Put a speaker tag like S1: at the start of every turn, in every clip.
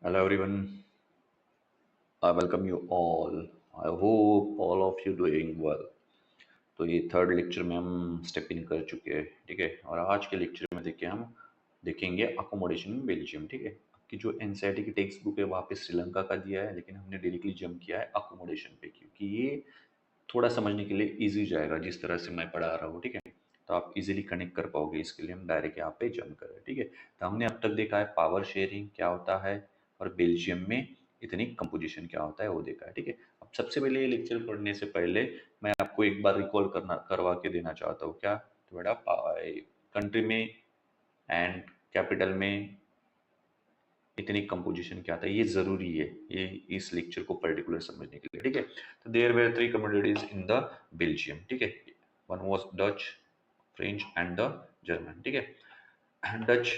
S1: Hello everyone, I welcome you all. I hope all of you doing well. तो ये third lecture में हम step in कर चुके हैं, ठीक है। और आज के लेक्चर में देखिए हम देखेंगे अकोमोडेशन इन बेल्जियम, ठीक है। आपकी जो एनसीईआरटी की टेक्स्ट बुक है वहाँ पे श्रीलंका का दिया है, लेकिन हमने डायरेक्टली जंप किया है अकोमोडेशन पे, क्योंकि ये थोड़ा समझने के लिए इजी जाएगा जिस तरह से मैं पढ़ा रहा हूँ, ठीक है। तो आप इजीली कनेक्ट कर पाओगे, इसके लिए हम डायरेक्ट यहाँ पे जंप करें, ठीक है। तो हमने अब तक देखा है पावर शेयरिंग क्या होता है और बेल्जियम में इतनी कंपोजिशन क्या होता है वो देखा है, ठीक है। अब सबसे पहले ये लेक्चर पढ़ने से पहले मैं आपको एक बार रिकॉल करवा के देना चाहता हूँ। क्या? तो बेटा कंट्री में एंड कैपिटल में इतनी कंपोजिशन क्या था, ये जरूरी है ये इस लेक्चर को पर्टिकुलर समझने के लिए, ठीक है। तो there were three communities in the Belgium, ठीक है। One was Dutch, French and the German, ठीक है। Dutch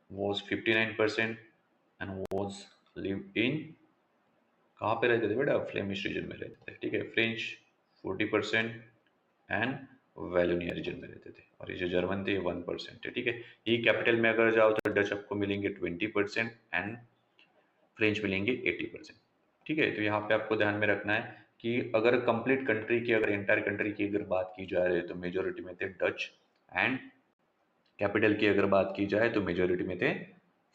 S1: was 59% and was live in, कहाँ पे रहते थे बेटा? फ्लेमिश रीजन में रहते थे, ठीक है। फ्रेंच 40% एंड वैलोनिया रीजन में रहते थे, और ये जो जर्मन थे 1% है, ठीक है। ये कैपिटल में अगर जाओ तो डच आपको मिलेंगे 20% एंड फ्रेंच मिलेंगे 80%, ठीक है। तो यहाँ पे आपको ध्यान में रखना है कि अगर कंप्लीट कंट्री की, अगर एंटायर कंट्री की अगर बात की जा रही है तो मेजोरिटी में थे डच, एंड कैपिटल की अगर बात की जाए तो मेजोरिटी में थे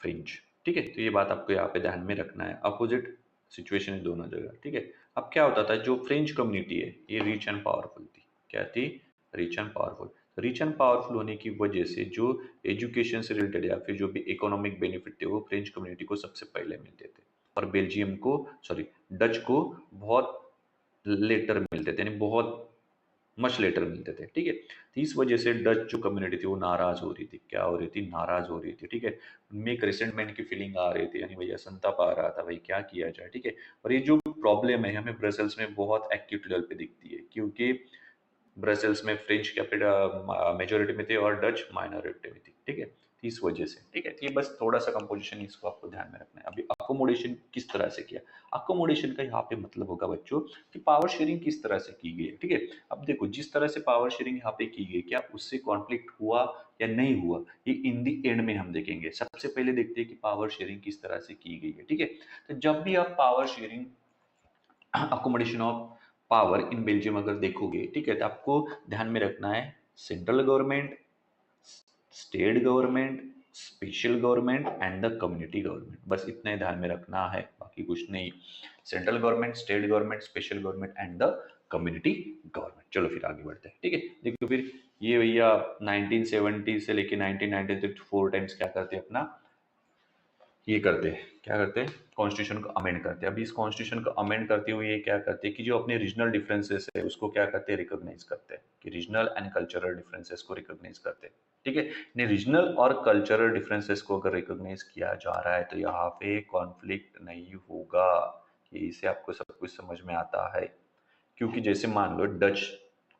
S1: फ्रेंच, ठीक है। तो ये बात आपको यहाँ पे ध्यान में रखना है। अपोजिट सिचुएशन है दोनों जगह, ठीक है। अब क्या होता था, जो फ्रेंच कम्युनिटी है ये रिच एंड पावरफुल थी। क्या थी? Rich and powerful. Rich and powerful होने की वजह से जो एजुकेशन से रिलेटेड या फिर जो भी इकोनॉमिक बेनिफिट थे वो फ्रेंच कम्युनिटी को सबसे पहले मिलते थे, और बेल्जियम को, सॉरी, डच को बहुत लेटर मिलते थे, यानी बहुत मच लेटर मिलते थे, ठीक है। तो इस वजह से डच जो कम्युनिटी थी वो नाराज हो रही थी। क्या हो रही थी? नाराज हो रही थी, ठीक है। उनमें एक रिसेंटमेंट की फीलिंग आ रही थी, यानी भैया संताप आ रहा था, भाई क्या किया जाए, ठीक है। और ये जो प्रॉब्लम है हमें ब्रसल्स में बहुत एक्यूट लेवल पे दिखती है, क्योंकि ब्रसेल्स में फ्रेंच कैपिटल मेजोरिटी में थे और डच माइनॉरिटी में थी, ठीक है। तो इस वजह से, ठीक है। तो ये बस थोड़ा सा कंपोजिशन इसको आपको ध्यान में रखना है। अभी अकोमोडेशन किस तरह से किया, अकोमोडेशन का यहाँ पे मतलब होगा बच्चों कि पावर शेयरिंग किस तरह से की गई है, ठीक है। अब देखो, जिस तरह से पावर शेयरिंग यहाँ पे की गई, क्या उससे कॉन्फ्लिक्ट हुआ या नहीं हुआ, ये इन दी एंड में हम देखेंगे। सबसे पहले देखते हैं कि पावर शेयरिंग किस तरह से की गई है, ठीक है। तो जब भी आप power sharing, accommodation of power in Belgium अगर देखोगे, ठीक है, तो आपको ध्यान में रखना है central government, state government, special government and the community government, बस इतना ही ध्यान में रखना है, बाकी कुछ नहीं। Central government, state government, special government and the community government. चलो फिर आगे बढ़ते हैं, ठीक है। देखो फिर ये भैया 1970 से लेके 1990 तक 4 टाइम्स क्या करते हैं अपना, ये करते हैं, क्या करते हैं, कॉन्स्टिट्यूशन को अमेंड करते हैं। अभी इस कॉन्स्टिट्यूशन को अमेंड करते हुए ये क्या करते हैं कि जो अपने रीजनल डिफरेंसेस है उसको क्या करते हैं, रिकॉग्नाइज करते हैं, कि रीजनल एंड कल्चरल डिफरेंसेस को रिकॉग्नाइज करते हैं, ठीक है। ने रीजनल और कल्चरल डिफरेंसेस को अगर रिकॉग्नाइज किया जा रहा है तो यहाँ पे कॉन्फ्लिक्ट नहीं होगा। ये इसे आपको सब कुछ समझ में आता है, क्योंकि जैसे मान लो डच,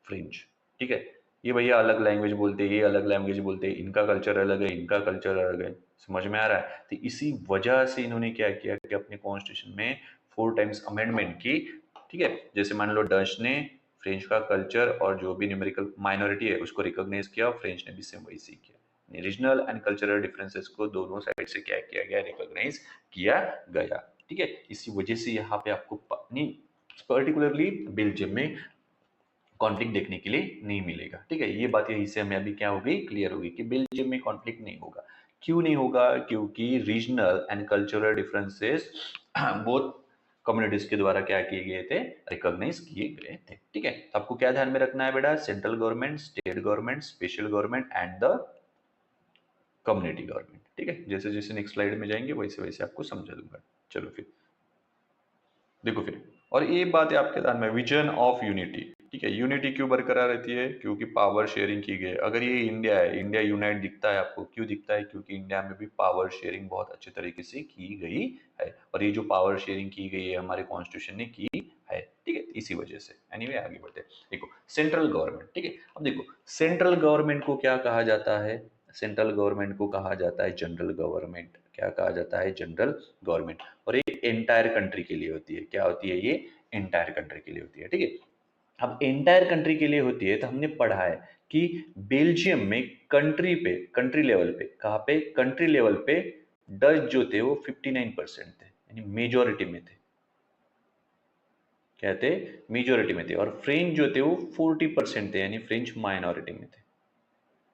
S1: फ्रेंच, ठीक है, ये भैया अलग लैंग्वेज बोलते हैं, ये अलग लैंग्वेज बोलते हैं, इनका कल्चर अलग है, इनका कल्चर अलग है, समझ में आ रहा है। तो इसी वजह से इन्होंने क्या किया कि अपने कॉन्स्टिट्यूशन में 4 टाइम्स अमेंडमेंट की, ठीक है। जैसे मान लो डच ने फ्रेंच का कल्चर और जो भी न्यूमेरिकल माइनॉरिटी है उसको रिकॉग्नाइज किया, और फ्रेंच ने भी सेम वैसे ही किया। रीजनल एंड कल्चरल डिफरेंसेस को दोनों साइड से क्या किया गया, रिकॉग्नाइज किया गया, ठीक है। इसी वजह से यहाँ पे आपको पर्टिकुलरली बेल्जियम में कॉन्फ्लिक्ट देखने के लिए नहीं मिलेगा, ठीक है। ये बात यही से हमें अभी क्या हो गई, क्लियर हो गई कि बेल्जियम में कॉन्फ्लिक्ट नहीं होगा। क्यों नहीं होगा? क्योंकि regional and cultural differences both communities के द्वारा क्या किए गए थे, रिकॉग्नाइज किए गए थे, ठीक है। तो आपको क्या ध्यान में रखना है बेटा, central government, state government, special government and the community government, ठीक है। जैसे जैसे नेक्स्ट स्लाइड में जाएंगे वैसे वैसे आपको समझा दूंगा। चलो फिर देखो फिर, और ये बात है आपके ध्यान में, विजन ऑफ यूनिटी, ठीक है। यूनिटी क्यों बरकरार रहती है? क्योंकि पावर शेयरिंग की गई। अगर ये इंडिया है, इंडिया यूनाइट दिखता है आपको, क्यों दिखता है? क्योंकि इंडिया में भी पावर शेयरिंग बहुत अच्छे तरीके से की गई है, और ये जो पावर शेयरिंग की गई है हमारे कॉन्स्टिट्यूशन ने की है, ठीक है, इसी वजह से। एनीवे आगे बढ़ते हैं। देखो सेंट्रल गवर्नमेंट, ठीक है। अब देखो सेंट्रल गवर्नमेंट को क्या कहा जाता है, सेंट्रल गवर्नमेंट को कहा जाता है जनरल गवर्नमेंट। क्या कहा जाता है? General government. और ये एंटायर कंट्री के लिए होती है। क्या होती है? ये एंटायर कंट्री के लिए होती है, ठीक है। अब एंटायर कंट्री के लिए होती है तो हमने पढ़ा है कि बेल्जियम में कंट्री पे, कंट्री लेवल पे, कहाँ पे? कंट्री लेवल पे डच जो थे वो 59% थे, यानी मेजोरिटी में थे, क्या थे, मेजोरिटी में थे। और फ्रेंच जो थे वो 40% थे, यानी फ्रेंच माइनॉरिटी में थे,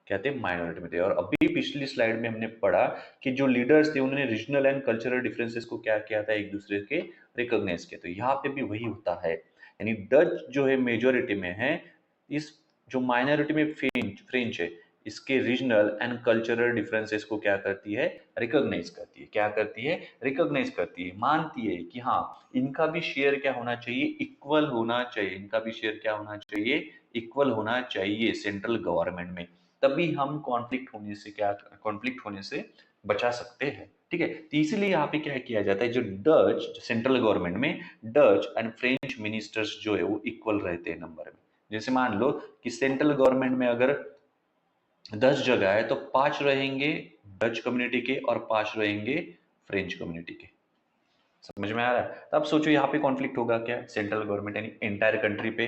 S1: क्या थे, माइनॉरिटी में थे। और अभी पिछली स्लाइड में हमने पढ़ा कि जो लीडर्स थे उन्होंने रीजनल एंड कल्चरल डिफरेंसेस को क्या किया था, एक दूसरे के रिकॉग्नाइज किया। तो यहाँ पे भी वही होता है, यानी डच जो है मेजोरिटी में है, इस जो माइनॉरिटी में फ्रेंच फ्रेंच है, इसके रीजनल एंड कल्चरल डिफरेंसेस को क्या करती है, रिकॉग्नाइज करती है। क्या करती है, रिकॉग्नाइज करती है, मानती है कि हाँ इनका भी शेयर क्या होना चाहिए, इक्वल होना चाहिए, इनका भी शेयर क्या होना चाहिए, इक्वल होना चाहिए सेंट्रल गवर्नमेंट में। तभी हम कॉन्फ्लिक्ट होने से क्या, कॉन्फ्लिक्ट होने से बचा सकते हैं, ठीक है। तो इसीलिए यहाँ पे क्या किया जाता है, जो डच सेंट्रल गवर्नमेंट में डच एंड फ्रेंच मिनिस्टर्स जो है वो इक्वल रहते हैं नंबर में। जैसे मान लो कि सेंट्रल गवर्नमेंट में अगर 10 जगह है तो 5 रहेंगे डच कम्युनिटी के और 5 रहेंगे फ्रेंच कम्युनिटी के। समझ में आ रहा है? तो अब सोचो यहाँ पे कॉन्फ्लिक्ट होगा क्या, सेंट्रल गवर्नमेंट यानी एंटायर कंट्री पे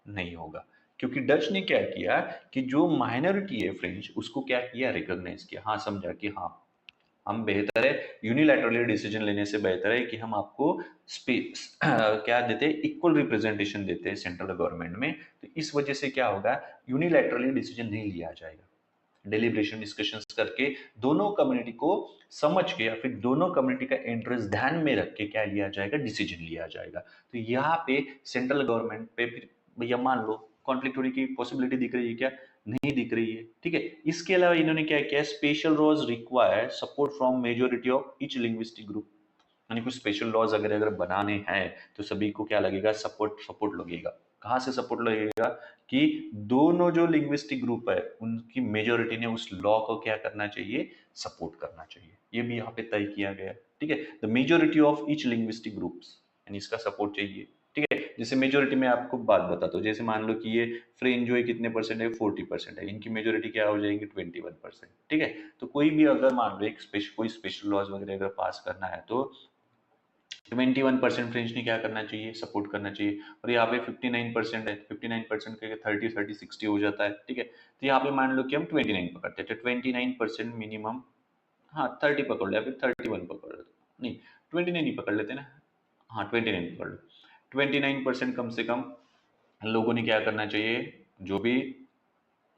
S1: नहीं होगा, क्योंकि डच ने क्या किया कि जो माइनॉरिटी है फ्रेंच उसको क्या किया, रिकॉग्नाइज किया। हाँ समझा कि हाँ हम बेहतर है, यूनिलैटरली डिसीजन लेने से बेहतर है कि हम आपको स्पेस क्या देते हैं, इक्वल रिप्रेजेंटेशन देते हैं सेंट्रल गवर्नमेंट में। तो इस वजह से क्या होगा, यूनिलैटरली डिसीजन नहीं लिया जाएगा, डेलिब्रेशन डिस्कशंस करके दोनों कम्युनिटी को समझ के या फिर दोनों कम्युनिटी का इंटरेस्ट ध्यान में रख के क्या लिया जाएगा, डिसीजन लिया जाएगा। तो यहाँ पे सेंट्रल गवर्नमेंट पे फिर भैया मान लो कॉन्फ्लिक्ट होने की पॉसिबिलिटी दिख रही है क्या, नहीं दिख रही है, ठीक है। इसके अलावा इन्होंने क्या किया, special laws require support from majority of each linguistic group, यानी कुछ स्पेशल लॉज अगर अगर बनाने हैं तो सभी को क्या लगेगा, सपोर्ट सपोर्ट लगेगा। कहाँ से सपोर्ट लगेगा, कि दोनों जो लिंग्विस्टिक ग्रुप है उनकी मेजोरिटी ने उस लॉ को क्या करना चाहिए, सपोर्ट करना चाहिए। ये भी यहाँ पे तय किया गया, ठीक है। The majority of each linguistic groups, यानी इसका सपोर्ट चाहिए, ठीक है। जैसे मेजोरिटी में आपको बात बताता हूँ, जैसे मान लो कि ये फ्रेंच जो है कितने परसेंट है, 40% है, इनकी मेजोरिटी क्या हो जाएगी, 21%, ठीक है। तो कोई भी अगर मान लो एक कोई स्पेशल लॉज वगैरह अगर पास करना है तो 21% फ्रेंच ने क्या करना चाहिए, सपोर्ट करना चाहिए। और यहाँ पे 59% है, 59% का 30 30 60 हो जाता है, ठीक है। तो यहाँ पे मान लो कि हम 29 पकड़ते हैं, तो 29% मिनिमम, हाँ 30 पकड़ लो या फिर 31 पकड़ लो, नहीं 29 ही पकड़ लेते ना, हाँ 29 पकड़ लो। 29% कम से कम लोगों ने क्या करना चाहिए, जो भी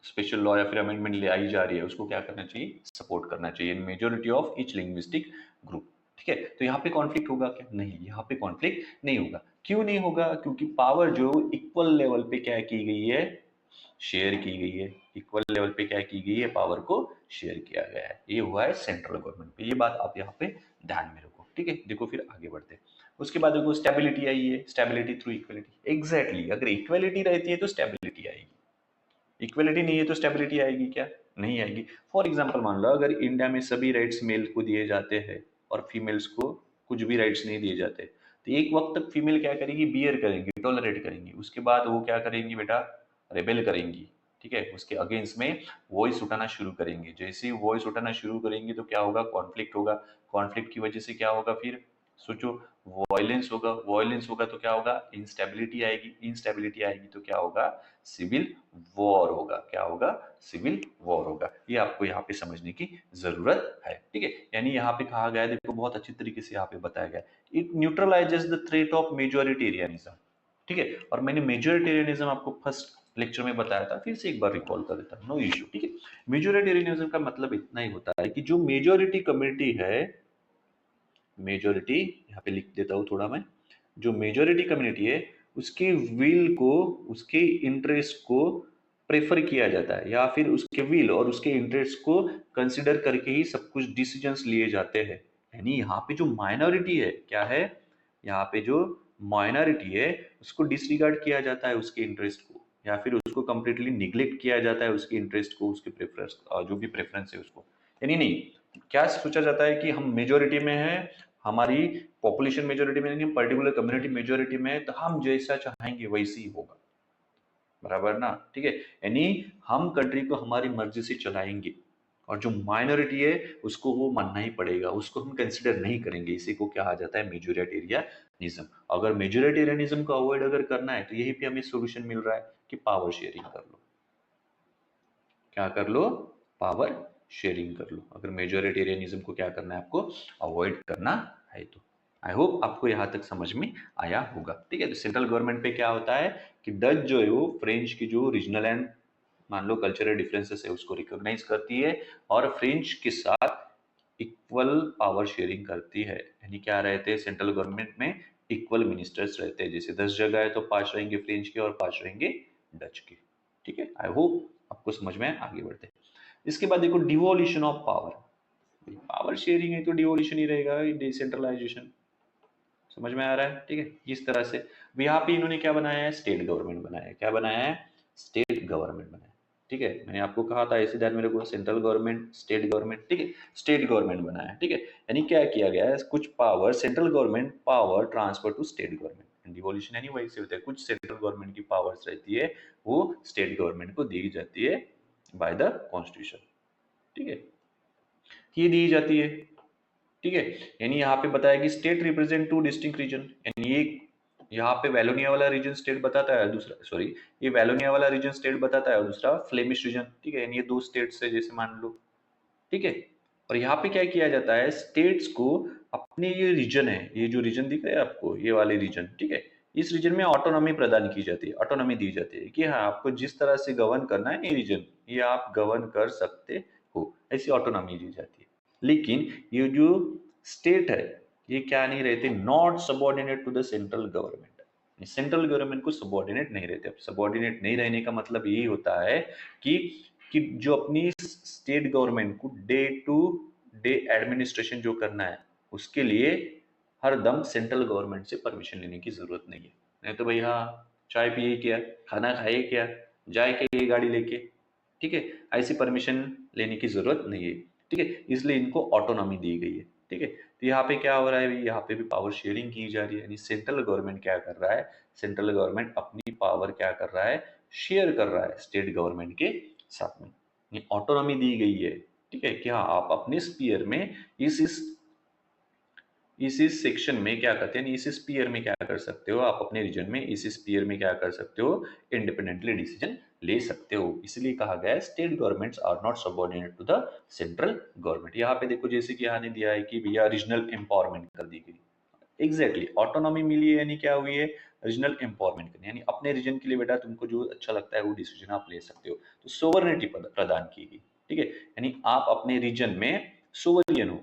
S1: स्पेशल लॉ या फिर अमेंडमेंट ले आई जा रही है उसको क्या करना चाहिए, सपोर्ट करना चाहिए, majority of each linguistic group, ठीक है। तो यहाँ पे कॉन्फ्लिक्ट होगा क्या, नहीं यहाँ पे कॉन्फ्लिक्ट नहीं होगा। क्यों नहीं होगा, क्योंकि पावर जो इक्वल लेवल पे क्या की गई है, शेयर की गई है, इक्वल लेवल पे क्या की गई है, पावर को शेयर किया गया है। ये हुआ है सेंट्रल गवर्नमेंट पे, ये बात आप यहाँ पे ध्यान में रखो, ठीक है। देखो फिर आगे बढ़ते हैं। उसके बाद देखो स्टेबिलिटी आई है, स्टेबिलिटी थ्रू इक्वलिटी, एग्जैक्टली अगर इक्वलिटी रहती है तो स्टेबिलिटी आएगी, इक्वलिटी नहीं है तो स्टेबिलिटी आएगी क्या, नहीं आएगी। फॉर एग्जाम्पल मान लो अगर इंडिया में सभी राइट्स मेल को दिए जाते हैं और फीमेल्स को कुछ भी राइट्स नहीं दिए जाते, तो एक वक्त तक फीमेल क्या करेगी, बियर करेंगी, टॉलरेट करेंगी, उसके बाद वो क्या करेंगी बेटा, रेबेल करेंगी, ठीक है, उसके अगेंस्ट में वॉइस उठाना शुरू करेंगे। जैसे ही वॉइस उठाना शुरू करेंगे तो क्या होगा, कॉन्फ्लिक्ट होगा, कॉन्फ्लिक्ट की वजह से क्या होगा, फिर सोचो वायलेंस होगा, वायलेंस होगा तो क्या होगा, इंस्टेबिलिटी आएगी, इंस्टेबिलिटी आएगी तो क्या होगा, सिविल वॉर होगा, क्या होगा, सिविल वॉर होगा। ये आपको यहाँ पे समझने की जरूरत है, ठीक है। यानी यहाँ पे कहा गया है, देखो बहुत अच्छी तरीके से यहाँ पे बताया गया, it neutralises the threat of majoritarianism, ठीक है। और मैंने मेजोरिटेरियनिज्म आपको फर्स्ट लेक्चर में बताया था, फिर से एक बार रिकॉल कर देता हूँ, नो इश्यू, ठीक है। मेजोरिटेरियनिज्म का मतलब इतना ही होता है कि जो मेजोरिटी कम्युनिटी है, मेजोरिटी यहाँ पे लिख देता हूँ थोड़ा मैं, जो मेजोरिटी कम्युनिटी है उसके विल को, उसके इंटरेस्ट को प्रेफर किया जाता है, या फिर उसके विल और उसके इंटरेस्ट को कंसिडर करके ही सब कुछ डिसीजंस लिए जाते हैं। यानी यहाँ पे जो माइनॉरिटी है क्या है, यहाँ पे जो माइनॉरिटी है उसको डिसरिगार्ड किया जाता है, उसके इंटरेस्ट को, या फिर उसको कंप्लीटली निग्लेक्ट किया जाता है, उसके इंटरेस्ट को, उसके प्रेफरेंस, जो भी प्रेफरेंस है उसको, यानी नहीं, क्या सोचा जाता है कि हम मेजोरिटी में हैं, हमारी पॉपुलेशन मेजोरिटी में नहीं, पर्टिकुलर कम्युनिटी मेजोरिटी में है, तो हम जैसा चाहेंगे वैसे ही होगा, बराबर ना, ठीक है। यानी हम कंट्री को हमारी मर्जी से चलाएंगे, और जो माइनॉरिटी है उसको वो मानना ही पड़ेगा, उसको हम कंसिडर नहीं करेंगे। इसी को कहा जाता है मेजोरिटेरियनिज्म। अगर मेजोरिटेरियनिज्म को अवॉइड अगर करना है तो यही पे हमें सोल्यूशन मिल रहा है कि पावर शेयरिंग कर लो, क्या कर लो, पावर शेयरिंग कर लो, अगर मेजोरिटेरियनिज्म को क्या करना है आपको अवॉइड करना है तो। आई होप आपको यहाँ तक समझ में आया होगा। ठीक है, तो सेंट्रल गवर्नमेंट पे क्या होता है कि डच जो है वो फ्रेंच की जो रीजनल एंड मान लो कल्चरल डिफरेंसेस है उसको रिकॉग्नाइज करती है और फ्रेंच के साथ इक्वल पावर शेयरिंग करती है। यानी क्या रहते हैं सेंट्रल गवर्नमेंट में इक्वल मिनिस्टर्स रहते हैं, जैसे 10 जगह है तो 5 रहेंगे फ्रेंच के और 5 रहेंगे डच के। ठीक है, आई होप आपको समझ में आगे बढ़ते हैं। इसके बाद देखो devolution of power, power sharing है तो डिवोल्यूशन ही रहेगा, डिसेंट्रलाइजेशन। समझ में आ रहा है? ठीक है, इस तरह से यहाँ पे इन्होंने क्या बनाया है, स्टेट गवर्नमेंट बनाया है। क्या बनाया है? स्टेट गवर्नमेंट बनाया है। ठीक है, मैंने आपको कहा था ऐसे ध्यान में रखो, सेंट्रल गवर्नमेंट स्टेट गवर्नमेंट। ठीक है, स्टेट गवर्नमेंट बनाया है। ठीक है, यानी क्या किया गया है, कुछ power central government power transfer to state government. Devolution यानी वही से होता है, कुछ सेंट्रल गवर्नमेंट की पावर्स रहती है वो स्टेट गवर्नमेंट को दी जाती है बाय द कॉन्स्टिट्यूशन। ठीक है, ये दी जाती है। ठीक है, यानी यहाँ पे बताया कि state represent two distinct region, यानी ये यहाँ पे वैलोनिया वाला रीजन स्टेट बताता है, दूसरा सॉरी ये वैलोनिया वाला रीजन स्टेट बताता है और दूसरा फ्लेमिश रीजन। ठीक है, यानी ये दो स्टेट्स है जैसे मान लो। ठीक है, और यहाँ पे क्या किया जाता है, स्टेट्स को अपने ये रीजन है, ये जो रीजन दिख रहा है आपको ये वाले रीजन, ठीक है, इस रीजन में ऑटोनॉमी प्रदान की जाती है, ऑटोनॉमी दी जाती है कि हाँ आपको जिस तरह से गवर्न करना है ये रीजन ये आप गवर्न कर सकते हो, ऐसी ऑटोनॉमी दी जाती है। लेकिन ये जो स्टेट है ये क्या नहीं रहते, not subordinate to the central government, central government को सबॉर्डिनेट नहीं रहते। अब सबॉर्डिनेट नहीं रहने का मतलब यही होता है कि जो अपनी स्टेट गवर्नमेंट को डे टू डे एडमिनिस्ट्रेशन जो करना है उसके लिए हर दम सेंट्रल गवर्नमेंट से परमिशन लेने की जरूरत नहीं है। नहीं तो भैया चाय पिए क्या, खाना खाए क्या, जाए के ये गाड़ी लेके, ठीक है, ऐसी परमिशन लेने की जरूरत नहीं है। ठीक है, इसलिए इनको ऑटोनॉमी दी गई है। ठीक है, तो यहाँ पे क्या हो रहा है, यहाँ पे भी पावर शेयरिंग की जा रही है, यानी सेंट्रल गवर्नमेंट क्या कर रहा है, सेंट्रल गवर्नमेंट अपनी पावर क्या कर रहा है, शेयर कर रहा है स्टेट गवर्नमेंट के साथ में, ऑटोनॉमी दी गई है। ठीक है, कि हाँ आप अपने स्पीयर में इस सेक्शन में क्या करते हैं, इस स्पीयर में क्या कर सकते हो, आप अपने रीजन में इस स्पीयर में क्या कर सकते हो, इंडिपेंडेंटली डिसीजन ले सकते हो। इसलिए कहा गया है state governments are not subordinate to the central government. यहाँ पे देखो जैसे कि यहाँ ने दिया है कि भैया रीजनल एम्पावरमेंट कर दी गई। एग्जैक्टली ऑटोनॉमी मिली है, यानी क्या हुई है, रीजनल एम्पावरमेंट करनी, यानी अपने रीजन के लिए बेटा तुमको जो अच्छा लगता है वो डिसीजन आप ले सकते हो, तो सोवरेनिटी प्रदान की गई। ठीक है, यानी आप अपने रीजन में सोवरियन हो।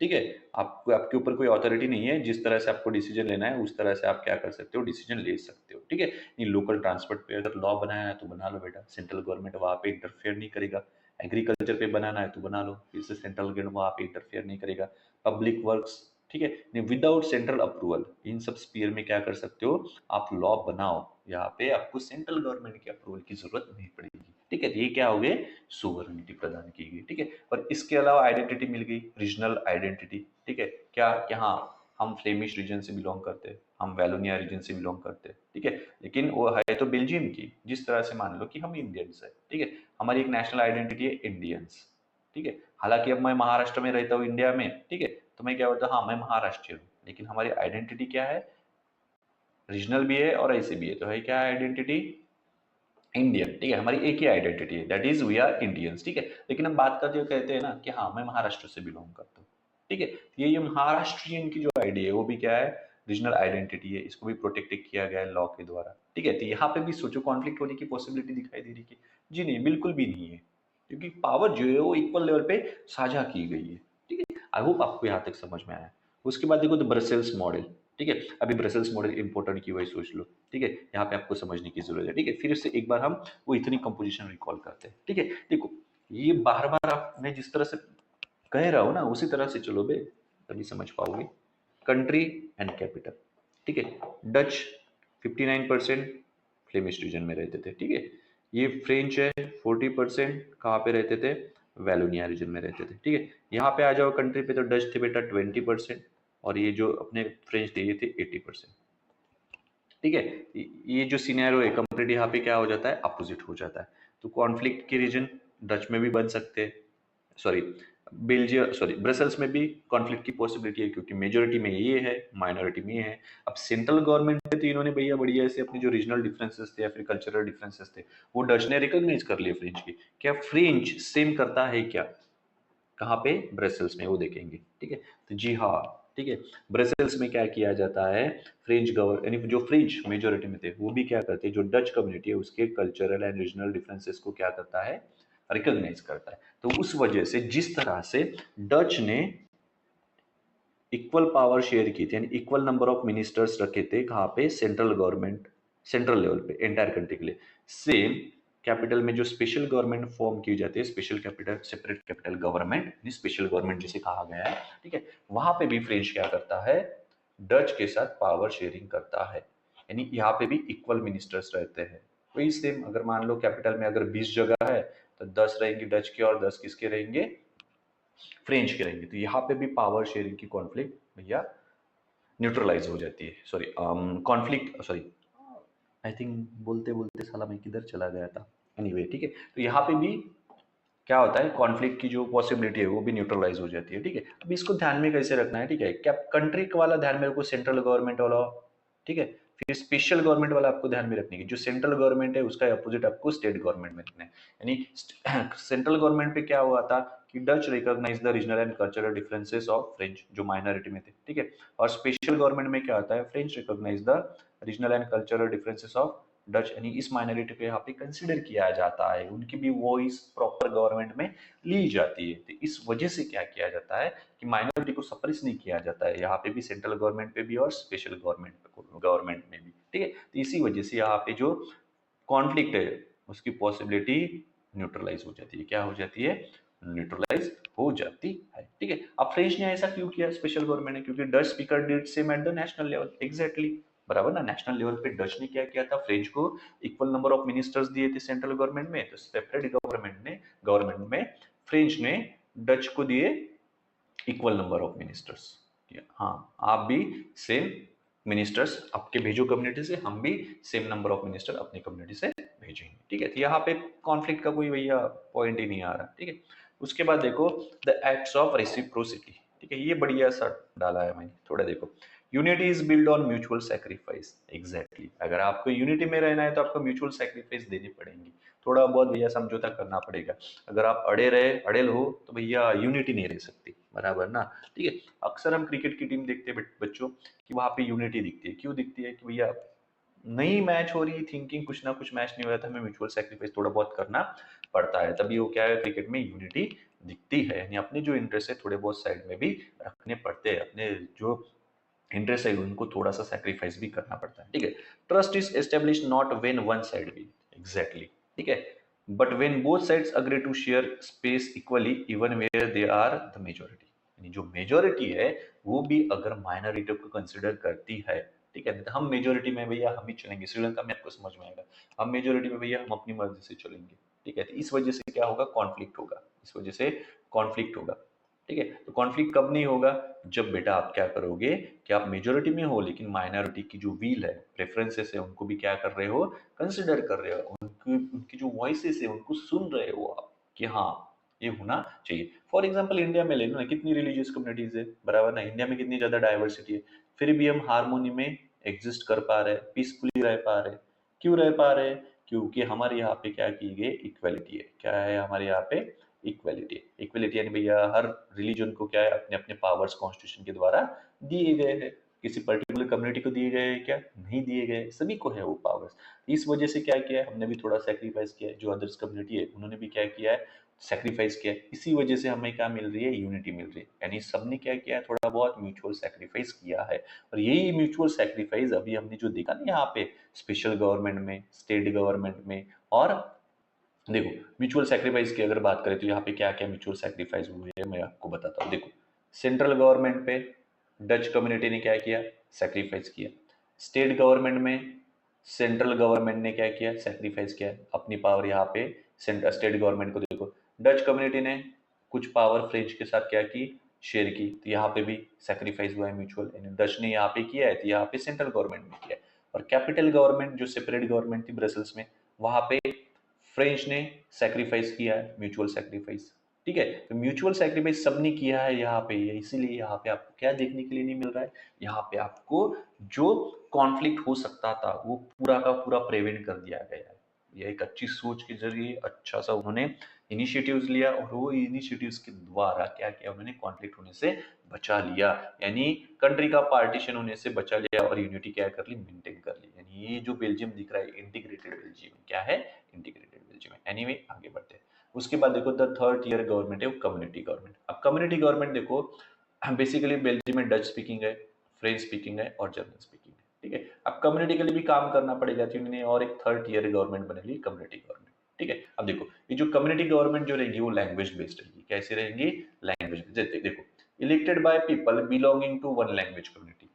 S1: ठीक है, आपको आपके ऊपर कोई अथॉरिटी नहीं है, जिस तरह से आपको डिसीजन लेना है उस तरह से आप क्या कर सकते हो, डिसीजन ले सकते हो। ठीक है, ये लोकल ट्रांसपोर्ट पे अगर लॉ बनाया है तो बना लो बेटा, सेंट्रल गवर्नमेंट वहाँ पे इंटरफेयर नहीं करेगा। एग्रीकल्चर पे बनाना है तो बना लो, इससे सेंट्रल गवर्नमेंट वहाँ पे इंटरफेयर नहीं करेगा। पब्लिक वर्क्स, ठीक है, विदाउट सेंट्रल अप्रूवल इन सब स्पीयर में क्या कर सकते हो, आप लॉ बनाओ, यहाँ पे आपको सेंट्रल गवर्नमेंट के अप्रूवल की जरूरत नहीं पड़ेगी। ठीक है, तो ये क्या हो गए, सोवरेनिटी प्रदान की गई। ठीक है, और इसके अलावा आइडेंटिटी मिल गई, रीजनल आइडेंटिटी। ठीक है, क्या कि हाँ हम फ्लेमिश रीजन से बिलोंग करते हैं, हम वैलोनिया रीजन से बिलोंग करते हैं। ठीक है, लेकिन वो है तो बेल्जियम की, जिस तरह से मान लो कि हम इंडियंस है। ठीक है, हमारी एक नेशनल आइडेंटिटी है इंडियंस। ठीक है, हालांकि अब मैं महाराष्ट्र में रहता हूँ इंडिया में। ठीक है, तो मैं क्या बोलता हूँ, हाँ मैं महाराष्ट्रीय हूँ, लेकिन हमारी आइडेंटिटी क्या है, रीजनल भी है और ऐसे भी है, तो है क्या आइडेंटिटी, इंडियन। ठीक है, हमारी एक ही आइडेंटिटी है, that is we are Indians. ठीक है, लेकिन हम बात करते हुए कहते हैं ना कि हाँ मैं महाराष्ट्र से बिलोंग करता हूँ। ठीक है, तो ये महाराष्ट्रियन की जो आइडिया है वो भी क्या है, रीजनल आइडेंटिटी है, इसको भी प्रोटेक्ट किया गया है लॉ के द्वारा। ठीक है, तो यहाँ पे भी सोचो कॉन्फ्लिक्ट होने की पॉसिबिलिटी दिखाई दे रही है? जी नहीं, बिल्कुल भी नहीं है, क्योंकि पावर जो है वो इक्वल लेवल पे साझा की गई है। ठीक है, आई होप आपको यहाँ तक समझ में आया। उसके बाद देखो द ब्रसेल्स मॉडल। ठीक है, अभी ब्रसेल्स मॉडल इंपॉर्टेंट क्यों है सोच लो। ठीक है, यहाँ पे आपको समझने की जरूरत है। ठीक है, फिर से एक बार हम वो इतनी कंपोजिशन रिकॉल करते हैं। ठीक है, देखो ये बार बार आप मैं जिस तरह से कह रहा हूँ ना उसी तरह से चलो बे, तभी समझ पाओगे। Country and capital. ठीक है, डच 59% फ्लेमिश रीजन में रहते थे। ठीक है, ये फ्रेंच है 40% कहाँ पे रहते थे, वैलोनिया रीजन में रहते थे। ठीक है, यहाँ पे आ जाओ कंट्री पे, तो डच थे बेटा 20% और ये जो अपने फ्रेंच थे ये थे 80%। ठीक है, ये जो सिनेरियो है कंप्लीट यहाँ पे क्या हो जाता है, अपोजिट हो जाता है। तो कॉन्फ्लिक्ट के रीजन डच में भी बन सकते हैं, सॉरी बेल्जियम सॉरी ब्रसल्स में भी कॉन्फ्लिक्ट की पॉसिबिलिटी है, क्योंकि मेजोरिटी में ये है माइनॉरिटी में ये है। अब सेंट्रल गवर्नमेंट है तो इन्होंने भैया बढ़िया से अपने जो रीजनल डिफरेंसेस थे या फिर कल्चरल डिफरेंसेस थे वो डच ने रिकॉग्नाइज कर लिए फ्रेंच की। क्या फ्रेंच सेम करता है क्या, कहाँ पे? ब्रसेल्स में, वो देखेंगे। ठीक है, तो जी हाँ, ठीक है, ब्रसेल्स में क्या किया जाता है, फ्रेंच यानी जो फ्रेंच मेजोरिटी में थे वो भी क्या करते हैं, जो डच कम्युनिटी है उसके कल्चरल एंड रीजनल डिफरेंसेस को क्या करता है, रिकॉग्नाइज करता है। तो उस वजह से जिस तरह से डच ने इक्वल पावर शेयर की थी, यानी इक्वल नंबर ऑफ मिनिस्टर्स रखे थे, कहाँ पे? सेंट्रल गवर्नमेंट, सेंट्रल लेवल पे एंटायर कंट्री के लिए। सेम कैपिटल में जो स्पेशल गवर्नमेंट फॉर्म की जाती है, special capital, separate capital government, special government जिसे कहा गया है, ठीक है, वहां पे भी फ्रेंच क्या करता है, डच के साथ पावर शेयरिंग करता है, यानी यहाँ पे भी इक्वल मिनिस्टर्स रहते हैं। वही सेम, अगर मान लो कैपिटल में अगर 20 जगह है तो 10 रहेंगी डच के और 10 किसके रहेंगे, फ्रेंच के रहेंगे। तो यहाँ पे भी पावर शेयरिंग की कॉन्फ्लिक्ट भैया न्यूट्रलाइज हो जाती है, sorry conflict, sorry I think बोलते बोलते साला मैं किधर चला गया था। एनीवे ठीक है, तो यहाँ पे भी क्या होता है, कॉन्फ्लिक्ट की जो पॉसिबिलिटी है वो भी न्यूट्रलाइज हो जाती है। ठीक है, अब इसको ध्यान में कैसे रखना है, ठीक है, क्या कंट्री वाला ध्यान में रखो, सेंट्रल गवर्नमेंट वाला, ठीक है, फिर स्पेशल गवर्नमेंट वाला आपको ध्यान में रखने की, जो सेंट्रल गवर्नमेंट है उसका अपोजिट आपको स्टेट गवर्नमेंट में रखना है। यानी सेंट्रल गवर्नमेंट पे क्या हुआ था कि Dutch recognise the regional and cultural differences of French, जो माइनॉरिटी में थे, ठीक है, और स्पेशल गवर्नमेंट में क्या होता है, French recognise the regional and cultural differences of Dutch, यानी इस माइनॉरिटी को यहाँ पे कंसिडर किया जाता है, उनकी भी वॉइस प्रॉपर गवर्नमेंट में ली जाती है। तो इस वजह से क्या किया जाता है कि माइनॉरिटी को सप्रेस नहीं किया जाता है, यहाँ पे भी सेंट्रल गवर्नमेंट पे भी और स्पेशल गवर्नमेंट में भी। ठीक है, तो इसी वजह से यहाँ पे जो कॉन्फ्लिक्ट है उसकी पॉसिबिलिटी न्यूट्रलाइज हो जाती है, क्या हो जाती है, न्यूट्रलाइज हो जाती है। ठीक है, अब फ्रेंच ने ऐसा क्यों किया, स्पेशल गवर्नमेंट ने, क्योंकि Dutch speaker did same at the national level, exactly बराबर ना, नेशनल लेवल पे डच ने क्या किया था, फ्रेंच को इक्वल नंबर ऑफ मिनिस्टर्स दिए थे सेंट्रल गवर्नमेंट में, तो सेपरेट गवर्नमेंट में फ्रेंच ने डच को दिए इक्वल नंबर ऑफ मिनिस्टर्स। हाँ, आप भी सेम मिनिस्टर्स आपके भेजो कम्युनिटी से, हम भी सेम नंबर ऑफ मिनिस्टर अपनी कम्युनिटी से भेजेंगे। ठीक है, तो यहाँ पे कॉन्फ्लिक्ट का कोई भैया पॉइंट ही नहीं आ रहा। ठीक है, उसके बाद देखो द एक्ट्स ऑफ रेसिप्रोसिटी। ठीक है, ये बढ़िया सा डाला है मैंने, थोड़ा देखो, unity is build on mutual sacrifice. Exactly, अगर आपको यूनिटी में रहना है तो आपको म्यूचुअल सैक्रिफाइस देनी पड़ेंगी, थोड़ा बहुत भैया समझौता करना पड़ेगा। अगर आप अड़ेल हो तो भैया यूनिटी नहीं रह सकती, बराबर ना। ठीक है, अक्सर हम क्रिकेट की टीम देखते हैं बच्चों कि वहां पे यूनिटी दिखती है, क्यों दिखती है कि भैया नई मैच हो रही थिंकिंग, कुछ ना कुछ मैच नहीं हो रहा था, हमें म्यूचुअल सेक्रीफाइस थोड़ा बहुत करना पड़ता है, तभी वो क्या है, क्रिकेट में यूनिटी दिखती है, यानी अपने जो इंटरेस्ट है थोड़े बहुत साइड में भी रखने पड़ते हैं, अपने जो इंटरेस्ट है उनको थोड़ा सा सेक्रीफाइस भी करना पड़ता है। ठीक है, trust is establish not when one side भी, एग्जैक्टली, ठीक है, but when both sides agree to share space equally even where they are the majority, यानी जो मेजोरिटी है वो भी अगर माइनॉरिटी को कंसिडर करती है। ठीक है, तो हम मेजोरिटी में भैया हम ही चलेंगे, श्रीलंका में आपको समझ में आएगा, हम मेजोरिटी में भैया हम अपनी मर्जी से चलेंगे। ठीक है, तो इस वजह से क्या होगा, कॉन्फ्लिक्ट होगा, इस वजह से कॉन्फ्लिक्ट होगा। ठीक है, तो कॉन्फ्लिक्ट कब नहीं होगा, जब बेटा आप क्या करोगे कि आप मेजोरिटी में हो लेकिन माइनॉरिटी की जो व्हील है, प्रेफरेंसेस है, उनको भी क्या कर रहे हो, कंसिडर कर रहे हो, उनकी उनकी जो वॉइसेस है उनको सुन रहे हो आप कि हाँ ये होना चाहिए। फॉर एग्जाम्पल इंडिया में ले लो ना, कितनी रिलीजियस कम्युनिटीज है, बराबर ना, इंडिया में कितनी ज्यादा डाइवर्सिटी है, फिर भी हम हारमोनी में एग्जिस्ट कर पा रहे हैं, पीसफुली रह पा रहे हैं। क्यों रह पा रहे हैं, क्योंकि हमारे यहाँ पे क्या की गई, इक्वलिटी है। क्या है हमारे यहाँ पे, इक्वलिटी। इक्वलिटी यानी भैया हर रिलीजन को क्या है, अपने अपने पावर्स कॉन्स्टिट्यूशन के द्वारा दिए गए हैं, किसी पर्टिकुलर कम्युनिटी को दिए गए हैं क्या, नहीं दिए गए, सभी को है वो पावर्स। इस वजह से क्या किया है, हमने भी थोड़ा सेक्रीफाइस किया है, जो अदर्स कम्युनिटी है उन्होंने भी क्या किया है, सेक्रीफाइस किया है, इसी वजह से हमें क्या मिल रही है, यूनिटी मिल रही है, यानी सबने क्या किया है, थोड़ा बहुत म्यूचुअल सेक्रीफाइस किया है। और यही म्यूचुअल सेक्रीफाइस अभी हमने जो देखा ना यहाँ पे, स्पेशल गवर्नमेंट में, स्टेट गवर्नमेंट में, और देखो म्यूचुअल सेक्रीफाइस की अगर बात करें तो यहाँ पे क्या क्या म्यूचुअल सेक्रीफाइस हुए है मैं आपको बताता हूँ। देखो सेंट्रल गवर्नमेंट पे डच कम्युनिटी ने क्या किया, सेक्रीफाइस किया। स्टेट गवर्नमेंट में सेंट्रल गवर्नमेंट ने क्या किया, सेक्रीफाइस किया अपनी पावर। यहाँ पे स्टेट गवर्नमेंट को देखो, डच कम्युनिटी ने कुछ पावर फ्रेंच के साथ क्या की, शेयर की, तो यहाँ पे भी सेक्रीफाइस हुआ है म्यूचुअल, यानी डच ने यहाँ पे किया है तो यहाँ पे सेंट्रल गवर्नमेंट ने किया है। और कैपिटल गवर्नमेंट जो सेपरेट गवर्नमेंट थी ब्रसल्स में, वहां पे फ्रेंच ने सेक्रीफाइस किया है, म्यूचुअल सेक्रीफाइस। ठीक है, तो म्यूचुअल सेक्रीफाइस सबने किया है यहाँ पे, इसीलिए यहाँ पे आपको क्या देखने के लिए नहीं मिल रहा है, यहाँ पे आपको जो कॉन्फ्लिक्ट हो सकता था वो पूरा का पूरा प्रिवेंट कर दिया गया है। ये एक अच्छी सोच के जरिए अच्छा सा उन्होंने इनिशिएटिव्स लिया और वो इनिशिएटिव्स के द्वारा क्या किया उन्होंने, कॉन्फ्लिक्ट होने से बचा लिया, यानी कंट्री का पार्टीशन होने से बचा लिया और यूनिटी क्या कर ली, मेंटेन कर ली। यानी ये जो बेल्जियम दिख रहा है इंटीग्रेटेड बेल्जियम, क्या है, इंटीग्रेटेड बेल्जियम है। एनीवे आगे बढ़ते हैं। उसके बाद देखो द थर्ड ईयर गवर्नमेंट है वो कम्युनिटी गवर्नमेंट। अब कम्युनिटी गवर्नमेंट देखो बेसिकली बेल्जियम में डच स्पीकिंग है, फ्रेंच स्पीकिंग है और जर्मन स्पीकिंग है, ठीक है। अब कम्युनिटी के लिए भी काम करना पड़ेगा तो उन्होंने और एक थर्ड ईयर गवर्नमेंट बना ली, कम्युनिटी गवर्नमेंट, ठीक है। अब देखो ये जो कम्युनिटी गवर्नमेंट जो रहेगी वो लैंग्वेज बेस्ड रहेगी। कैसी रहेगी, लैंग्वेज बेस्ड। देखो elected by people belonging to one language community.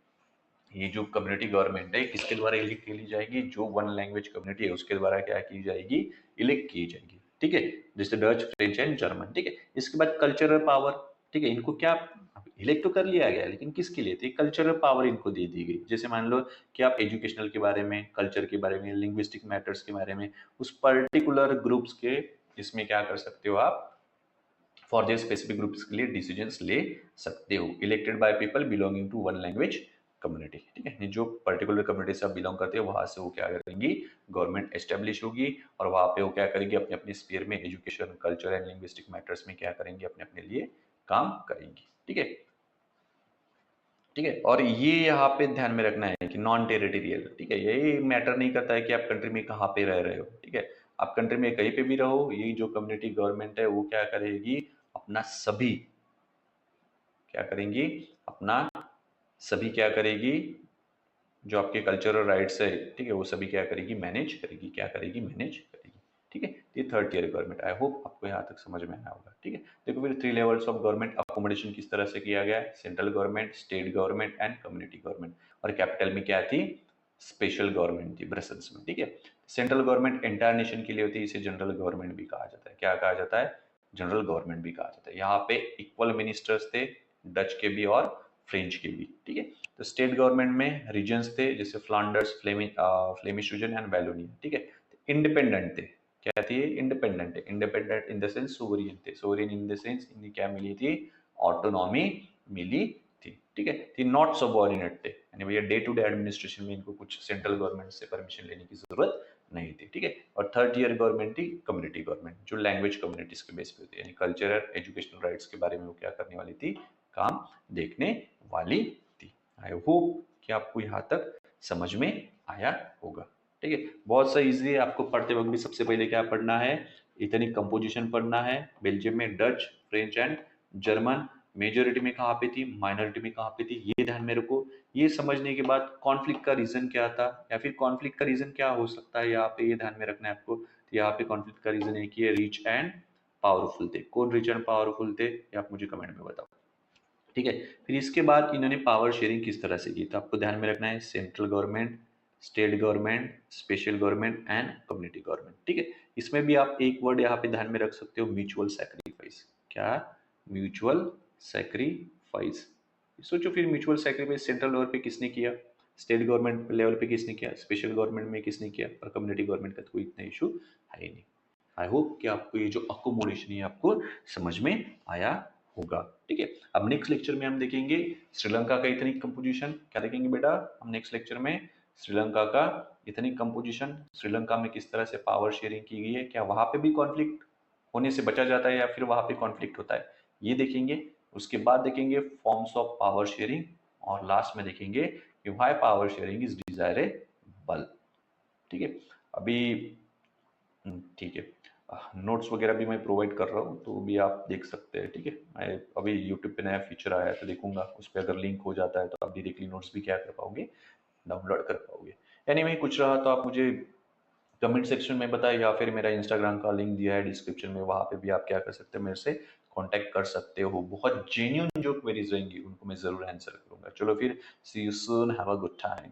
S1: ये जो कम्युनिटी गवर्नमेंट है किसके द्वारा इलेक्ट की जाएगी, जो वन लैंग्वेज कम्युनिटी है उसके द्वारा क्या की जाएगी, इलेक्ट की जाएगी, ठीक है। जैसे डच, फ्रेंच एंड जर्मन, ठीक है। इसके बाद कल्चरल पावर, ठीक है। इनको क्या इलेक्ट तो कर लिया गया लेकिन किसके लिए, थी कल्चरल पावर इनको दे दी गई। जैसे मान लो कि आप एजुकेशनल के बारे में, कल्चर के बारे में, लिंग्विस्टिक मैटर्स के बारे में उस पर्टिकुलर ग्रुप्स के इसमें क्या कर सकते हो आप, फॉर दिस स्पेसिफिक ग्रुप्स के लिए डिसीजंस ले सकते हो। Elected by people belonging to one language community, ठीक है। जो पर्टिकुलर कम्युनिटी से आप बिलोंग करते हो वहां से वो क्या करेंगी, गवर्नमेंट एस्टेब्लिश होगी और वहां पे वो क्या करेंगे, अपने अपने स्पीयर में education, culture and linguistic matters में क्या करेंगे, अपने अपने लिए काम करेंगी, ठीक है, ठीक है। और ये यहाँ पे ध्यान में रखना है कि नॉन टेरिटोरियल, ठीक है। ये मैटर नहीं करता है कि आप कंट्री में कहाँ पे रह रहे हो, ठीक है। आप कंट्री में कहीं पे भी रहो, ये जो कम्युनिटी गवर्नमेंट है वो क्या करेगी, अपना सभी क्या करेंगी, अपना सभी क्या करेगी, जो आपके कल्चरल राइट्स है, ठीक है, वो सभी क्या करेगी, मैनेज करेगी, क्या करेगी, मैनेज करेगी, ठीक है। ये third year government. I hope आपको यहाँ तक समझ में आया होगा, ठीक है। देखो फिर 3 लेवल्स ऑफ गवर्नमेंट अकोमोडेशन किस तरह से किया गया है, central government, state government and community government. और कैपिटल में क्या थी, स्पेशल गवर्नमेंट थी ब्रसल्स में, ठीक है। सेंट्रल गवर्नमेंट एंटायर नेशन के लिए होती है, इसे जनरल गवर्नमेंट भी कहा जाता है। क्या कहा जाता है, जनरल गवर्नमेंट भी कहा जाता है। यहाँ पे इक्वल मिनिस्टर्स थे, डच के भी और फ्रेंच के भी, ठीक है। तो स्टेट गवर्नमेंट में रीजन्स थे, जैसे फ्लांडर्स, फ्लेमिश रीजन एंड वैलोनिया, ठीक है। इंडिपेंडेंट थे, क्या थी, इंडिपेंडेंट है। Independent in the sense sovereign थे, सोवरियन इन द सेंस इन्हें क्या मिली थी, ऑटोनॉमी मिली थी, ठीक है। थी नॉट सबऑर्डिनेट थे, यानी भैया डे टू डे एडमिनिस्ट्रेशन में इनको कुछ सेंट्रल गवर्नमेंट से परमिशन लेने की जरूरत नहीं थी, ठीक है। और थर्ड ईयर गवर्नमेंट थी कम्युनिटी गवर्नमेंट, जो लैंग्वेज कम्युनिटीज के बेस पे होती है, यानी कल्चरल एजुकेशनल राइट्स के बारे में वो क्या करने वाली थी, काम देखने वाली थी। आई होप कि आपको यहाँ तक समझ में आया होगा, ठीक है। बहुत सा इजी है, आपको पढ़ते वक्त भी सबसे पहले क्या पढ़ना है, इथनिक कंपोजिशन पढ़ना है। बेल्जियम में Dutch, French and German majority में कहाँ पे थी, माइनॉरिटी में कहाँ पे थी, ये ध्यान में रखो। ये समझने के बाद कॉन्फ्लिक्ट का रीजन क्या था या फिर कॉन्फ्लिक्ट का रीजन क्या हो सकता है, यहाँ पे ये ध्यान में रखना है आपको। तो यहाँ पे कॉन्फ्लिक्ट का रीजन है कि ये रिच एंड पावरफुल थे। कौन रिच एंड पावरफुल थे ये आप मुझे कमेंट में बताओ, ठीक है। फिर इसके बाद इन्होंने पावर शेयरिंग किस तरह से की, तो आपको ध्यान में रखना है central government, state government, special government and community government, ठीक है। इसमें भी आप एक वर्ड यहाँ पे ध्यान में रख सकते हो, म्यूचुअल सैक्रिफाइस। क्या, म्यूचुअल सैक्रिफाइस। सोचो फिर म्यूचुअल सैक्रिफाइस सेंट्रल लेवल पे किसने किया, स्टेट गवर्नमेंट लेवल पे किसने किया, स्पेशल गवर्नमेंट में किसने किया, और कम्युनिटी गवर्नमेंट का तो कोई इतना इशू है ही नहीं। आई होप कि आपको ये जो अकोमोडेशन है आपको समझ में आया होगा, ठीक है। अब नेक्स्ट लेक्चर में हम देखेंगे श्रीलंका का इथनिक कंपोजिशन। क्या देखेंगे बेटा, हम नेक्स्ट लेक्चर में श्रीलंका का इथनिक कंपोजिशन, श्रीलंका में किस तरह से पावर शेयरिंग की गई है, क्या वहां पे भी कॉन्फ्लिक्ट होने से बचा जाता है या फिर वहां पे कॉन्फ्लिक्ट होता है, ये देखेंगे। उसके बाद देखेंगे फॉर्म्स ऑफ पावर शेयरिंग और लास्ट में देखेंगे कि why power sharing is desirable, ठीक है। अभी ठीक है, नोट्स वगैरह भी मैं प्रोवाइड कर रहा हूँ तो भी आप देख सकते हैं, ठीक है। मैं अभी यूट्यूब पे नया फीचर आया है तो देखूंगा उस पर अगर लिंक हो जाता है तो आप डायरेक्टली नोट्स भी क्या कर पाओगे, डाउनलोड कर पाओगे। एनीवे कुछ रहा तो आप मुझे कमेंट सेक्शन में बताएं या फिर मेरा इंस्टाग्राम का लिंक दिया है डिस्क्रिप्शन में, वहाँ पे भी आप क्या कर सकते हैं, मेरे से कांटेक्ट कर सकते हो। बहुत जेन्युइन जो क्वेरीज रहेंगी उनको मैं जरूर आंसर करूंगा। चलो फिर, see you soon, have a good time.